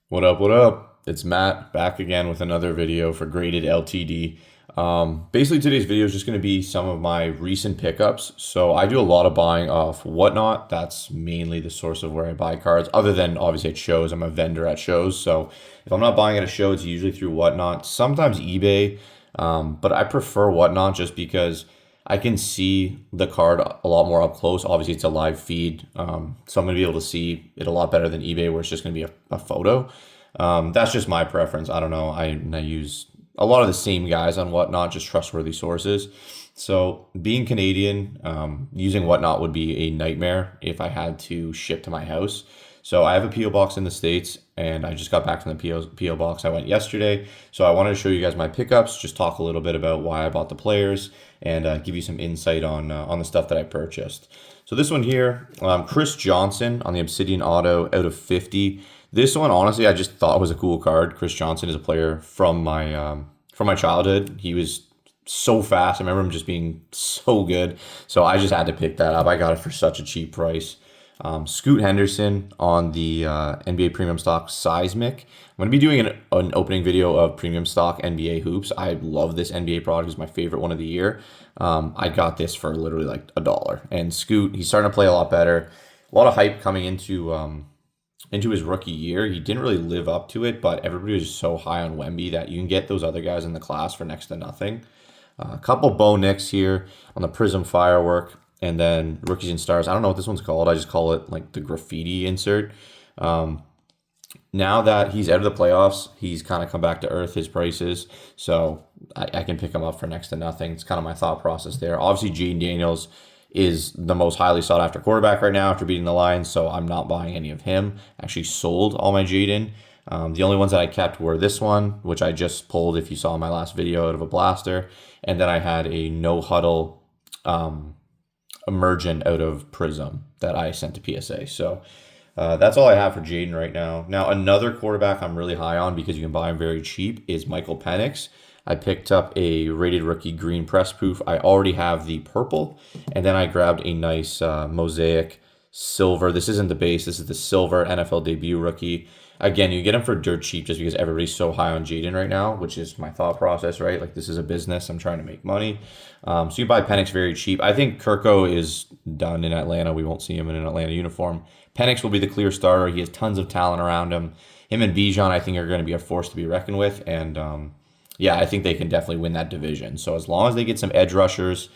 What up? What up? It's Matt back again with another video for Graded LTD. Basically, today's video is just going to be some of my recent pickups. So I do a lot of buying off Whatnot. That's mainly the source of where I buy cards. Other than obviously at shows, I'm a vendor at shows. So if I'm not buying at a show, it's usually through Whatnot. Sometimes eBay, but I prefer Whatnot just because I can see the card a lot more up close. Obviously, it's a live feed, so I'm going to be able to see it a lot better than eBay, where it's just going to be a photo. That's just my preference. I don't know. I use a lot of the same guys on Whatnot, just trustworthy sources. So being Canadian, using Whatnot would be a nightmare if I had to ship to my house. So I have a PO box in the States, and I just got back from the PO box. I went yesterday, so I wanted to show you guys my pickups, just talk a little bit about why I bought the players, and give you some insight on the stuff that I purchased. So this one here, Chris Johnson on the Obsidian Auto out of 50. This one, honestly, I just thought was a cool card. Chris Johnson is a player from my childhood. He was so fast. I remember him just being so good. So I just had to pick that up. I got it for such a cheap price. Scoot Henderson on the NBA Premium Stock Seismic. I'm going to be doing an opening video of Premium Stock NBA Hoops. I love this NBA product. It's my favorite one of the year. I got this for literally like $1. And Scoot, he's starting to play a lot better. A lot of hype coming into his rookie year. He didn't really live up to it, but everybody was just so high on Wemby that you can get those other guys in the class for next to nothing. A couple Bo Nicks here on the Prism Firework, and then Rookies and Stars. I don't know what this one's called. I just call it like the graffiti insert. Now that he's out of the playoffs, he's kind of come back to earth, his prices. So I can pick him up for next to nothing. It's kind of my thought process there. Obviously, Jaden Daniels is the most highly sought after quarterback right now after beating the Lions, so I'm not buying any of him. Actually sold all my Jaden. The only ones that I kept were this one, which I just pulled if you saw my last video out of a blaster. And then I had a no huddle emergent out of Prism that I sent to PSA. So that's all I have for Jaden right now. Now, another quarterback I'm really high on because you can buy him very cheap is Michael Penix. I picked up a rated rookie green press proof. I already have the purple, and then I grabbed a nice mosaic silver. This isn't the base. This is the silver NFL debut rookie. Again, you get them for dirt cheap just because everybody's so high on Jaden right now, which is my thought process, right? Like, this is a business. I'm trying to make money. So you buy Penix very cheap. I think Kirko is done in Atlanta. We won't see him in an Atlanta uniform. Penix will be the clear starter. He has tons of talent around him. Him and Bijan, I think, are going to be a force to be reckoned with. And yeah, I think they can definitely win that division. So as long as they get some edge rushers,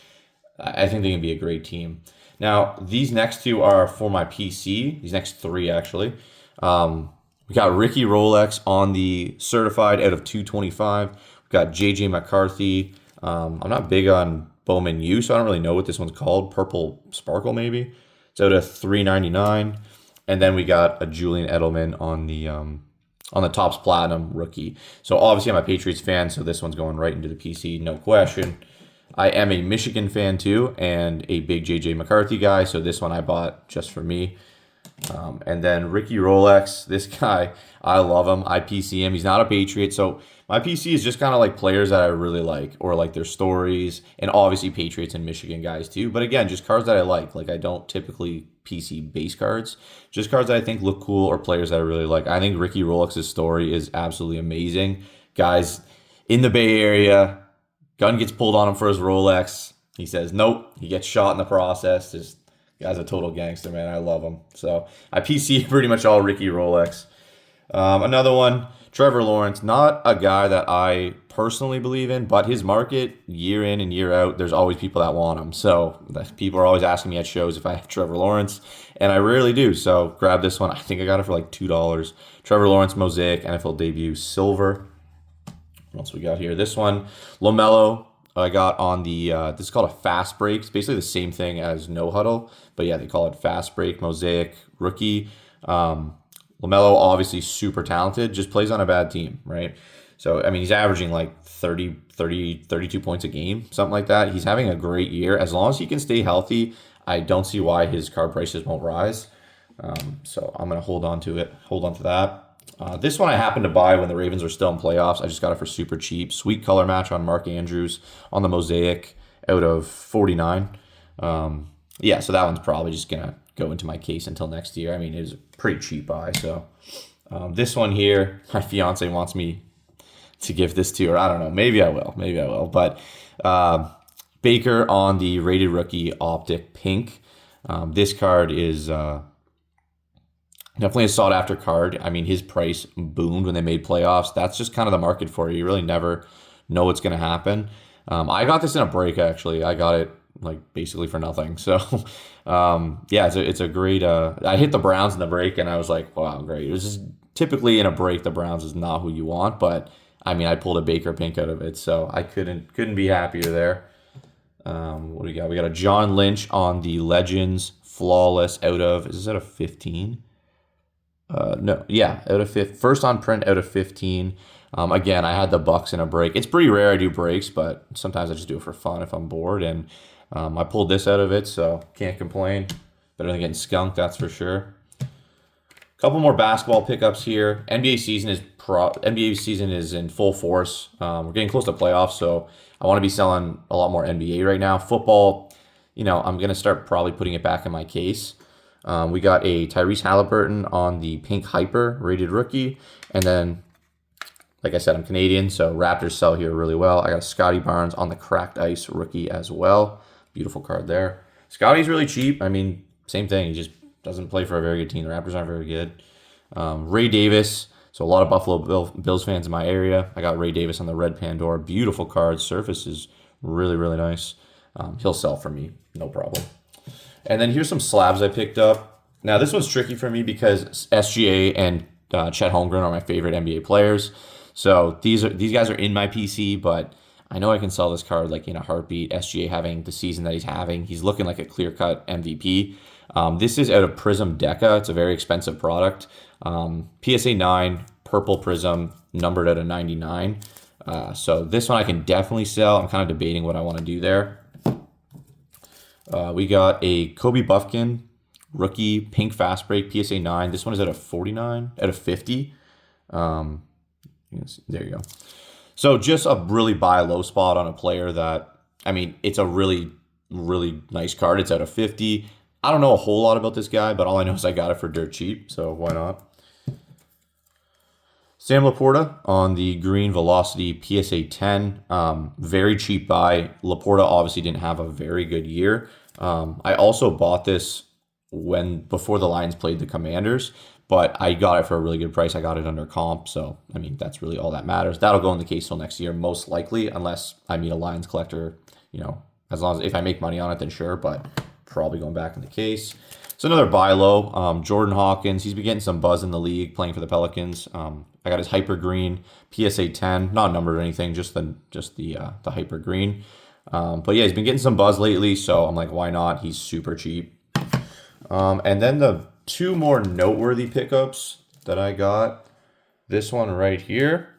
I think they can be a great team. Now, these next two are for my PC. These next three, actually. We got Ricky Rolex on the certified out of 225. We got JJ McCarthy. I'm not big on Bowman U, so I don't really know what this one's called. Purple Sparkle, maybe. It's out of 399. And then we got a Julian Edelman on the Topps Platinum rookie. So obviously I'm a Patriots fan, so this one's going right into the PC, no question. I am a Michigan fan too, and a big JJ McCarthy guy, so this one I bought just for me. And then Ricky Rolex, this guy, I love him. I PC him. He's not a Patriot, so my PC is just kind of like players that I really like, or like their stories, and obviously Patriots and Michigan guys too. But again, just cards that I like. Like, I don't typically PC base cards, just cards that I think look cool or players that I really like. I think Ricky Rolex's story is absolutely amazing. Guys in the Bay Area, gun gets pulled on him for his Rolex. He says nope. He gets shot in the process. Just guy's a total gangster, man. I love him. So I PC pretty much all Ricky Rolex. Another one, Trevor Lawrence, not a guy that I personally believe in, but his market, year in and year out, there's always people that want him. So people are always asking me at shows if I have Trevor Lawrence, and I rarely do. So grab this one. I think I got it for like $2. Trevor Lawrence Mosaic NFL debut silver. What else we got here? This one, LaMelo. I got on the this is called a fast break. It's basically the same thing as no huddle, but yeah, they call it fast break mosaic rookie. LaMelo, obviously super talented, just plays on a bad team, right? So, I mean, he's averaging like 32 points a game, something like that. He's having a great year. As long as he can stay healthy, I don't see why his card prices won't rise. So I'm going to hold on to that. This one I happened to buy when the Ravens were still in playoffs. I just got it for super cheap. Sweet color match on Mark Andrews on the Mosaic out of 49. Yeah, so that one's probably just going to go into my case until next year. I mean, it was a pretty cheap buy. So This one here, my fiance wants me to give this to her. I don't know. Maybe I will. Maybe I will. But Baker on the rated rookie optic pink. This card is definitely a sought after card. I mean, his price boomed when they made playoffs. That's just kind of the market for you. You really never know what's going to happen. I got this in a break, actually. I got it like basically for nothing. So, yeah, it's a great. I hit the Browns in the break, and I was like, wow, great. It was just typically in a break, the Browns is not who you want, but I mean, I pulled a Baker pink out of it, so I couldn't be happier there. What do we got? We got a John Lynch on the Legends flawless out of. Is this out of 15? No, yeah, out of first on print out of 15. Again, I had the Bucks in a break. It's pretty rare I do breaks, but sometimes I just do it for fun if I'm bored. And I pulled this out of it, so can't complain. Better than getting skunked, that's for sure. Couple more basketball pickups here. NBA season is in full force. We're getting close to playoffs, so I want to be selling a lot more NBA right now. Football, I'm gonna start probably putting it back in my case. We got a Tyrese Halliburton on the pink hyper rated rookie, and then, like I said, I'm Canadian, so Raptors sell here really well. I got a Scotty Barnes on the cracked ice rookie as well. Beautiful card there. Scotty's really cheap. I mean, same thing. He just doesn't play for a very good team. The Raptors aren't very good. Ray Davis. So a lot of Buffalo Bills fans in my area. I got Ray Davis on the red Pandora. Beautiful card. Surface is really, really nice. He'll sell for me. No problem. And then here's some slabs I picked up. Now, this one's tricky for me because SGA and Chet Holmgren are my favorite NBA players. So these guys are in my PC, but I know I can sell this card like in a heartbeat. SGA having the season that he's having. He's looking like a clear-cut MVP. This is out of Prism Deca. It's a very expensive product. PSA 9, purple Prism, numbered out of 99. So this one I can definitely sell. I'm kind of debating what I want to do there. We got a Kobe Buffkin rookie pink fast break PSA 9. This one is out of 49, out of 50. There you go. So just a really buy low spot on a player that, I mean, it's a really, really nice card. It's out of 50. I don't know a whole lot about this guy, but all I know is I got it for dirt cheap, so why not? Sam Laporta on the green Velocity PSA 10. Very cheap buy. Laporta obviously didn't have a very good year. I also bought this before the Lions played the Commanders, but I got it for a really good price. I got it under comp, so I mean that's really all that matters. That'll go in the case till next year, most likely, unless I meet a Lions collector. As long as if I make money on it, then sure, but probably going back in the case. So another buy low. Jordan Hawkins, he's been getting some buzz in the league playing for the Pelicans. I got his hyper green PSA 10, not numbered or anything, just the hyper green. But yeah, he's been getting some buzz lately, so I'm like, why not? He's super cheap. And then the two more noteworthy pickups that I got. This one right here.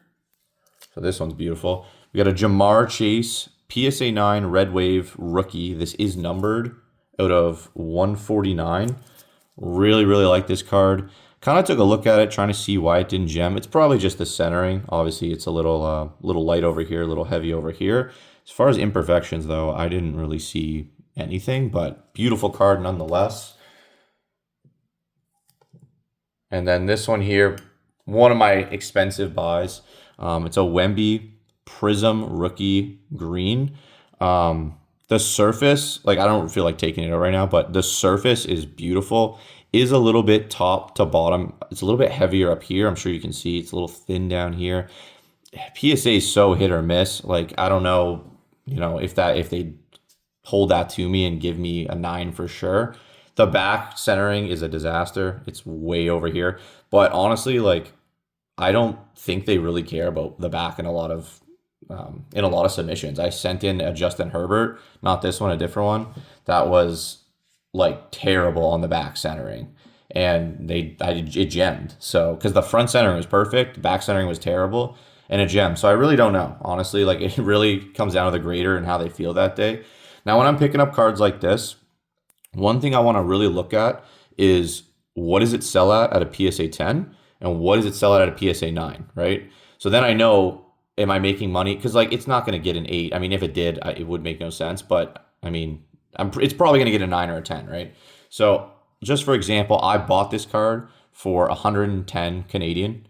So this one's beautiful. We got a Jamar Chase PSA 9 Red Wave rookie. This is numbered out of 149. Really, really like this card. Kind of took a look at it, trying to see why it didn't gem. It's probably just the centering. Obviously, it's a little light over here, a little heavy over here. As far as imperfections, though, I didn't really see anything, but beautiful card nonetheless. And then this one here, one of my expensive buys. It's a Wemby Prism Rookie Green. The surface, like I don't feel like taking it out right now, but the surface is beautiful. Is a little bit top to bottom. It's a little bit heavier up here. I'm sure you can see it's a little thin down here. PSA is so hit or miss. Like I don't know, if they hold that to me and give me a 9 for sure. The back centering is a disaster. It's way over here. But honestly, like I don't think they really care about the back in a lot of submissions. I sent in a Justin Herbert, not this one, a different one, that was like terrible on the back centering, and it gemmed. So because the front centering was perfect, back centering was terrible, and it gemmed. So I really don't know, honestly. Like it really comes down to the grader and how they feel that day. Now, when I'm picking up cards like this, one thing I want to really look at is what does it sell at a PSA 10, and what does it sell at a PSA 9, right? So then I know, am I making money? Because like it's not going to get an 8. I mean, if it did, it would make no sense. But I mean, it's probably going to get a 9 or a 10, right? So just for example, I bought this card for 110 Canadian.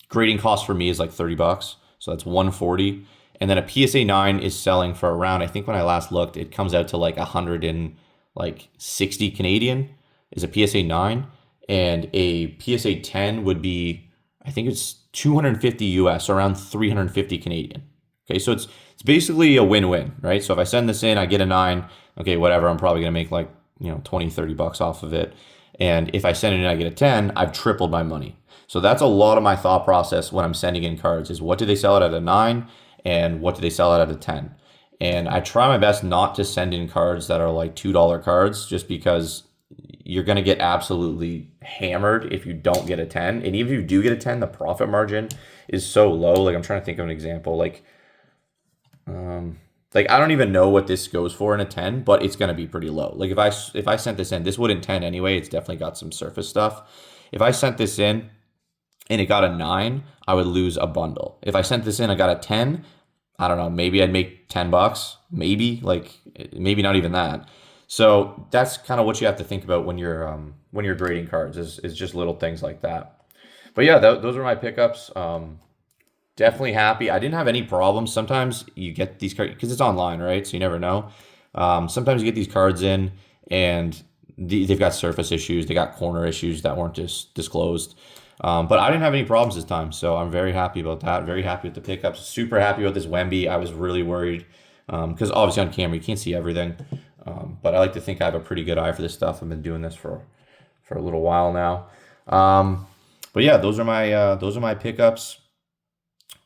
Grading cost for me is like $30, so that's 140. And then a PSA 9 is selling for around, I think when I last looked, it comes out to like 160 Canadian is a PSA 9, and a PSA 10 would be, I think it's 250 US, so around 350 Canadian. Okay, so it's basically a win-win, right? So if I send this in, I get a 9, okay, whatever, I'm probably gonna make like, 20, $30 off of it. And if I send it in, I get a 10, I've tripled my money. So that's a lot of my thought process when I'm sending in cards is what do they sell it at a 9 and what do they sell it at a 10? And I try my best not to send in cards that are like $2 cards just because you're going to get absolutely hammered if you don't get a 10. And even if you do get a 10, the profit margin is so low. Like I'm trying to think of an example. Like I don't even know what this goes for in a 10, but it's going to be pretty low. Like if I sent this in, this wouldn't 10 anyway. It's definitely got some surface stuff. If I sent this in and it got a 9, I would lose a bundle. If I sent this in, I got a 10, I don't know, maybe I'd make $10, maybe maybe not even that. So that's kind of what you have to think about when you're grading cards is just little things like that. But yeah, those are my pickups. Definitely happy. I didn't have any problems. Sometimes you get these cards because it's online, right? So you never know. Sometimes you get these cards in and they've got surface issues. They got corner issues that weren't disclosed. But I didn't have any problems this time, so I'm very happy about that. Very happy with the pickups. Super happy with this Wemby. I was really worried because obviously on camera you can't see everything. But I like to think I have a pretty good eye for this stuff. I've been doing this for a little while now. But yeah, those are my pickups.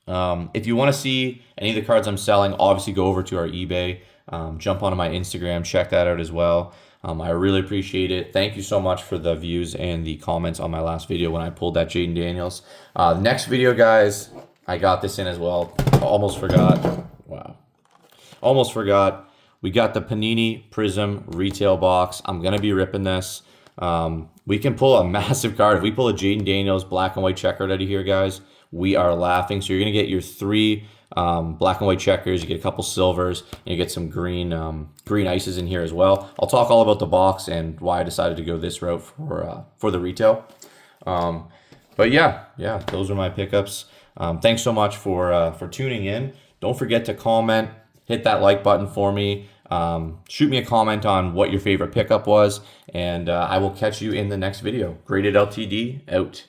If you want to see any of the cards I'm selling, obviously go over to our eBay. Jump onto my Instagram, check that out as well. I really appreciate it. Thank you so much for the views and the comments on my last video when I pulled that Jayden Daniels. Next video, guys, I got this in as well. Almost forgot. Wow. Almost forgot. We got the Panini Prism retail box. I'm going to be ripping this. We can pull a massive card. If we pull a Jayden Daniels black and white checkered out of here, guys, we are laughing. So you're going to get your 3 black and white checkers, you get a couple silvers, and you get some green ices in here as well. I'll talk all about the box and why I decided to go this route for the retail. But yeah, those are my pickups. Thanks so much for tuning in. Don't forget to comment, hit that like button for me. Shoot me a comment on what your favorite pickup was, and I will catch you in the next video. Graded LTD out.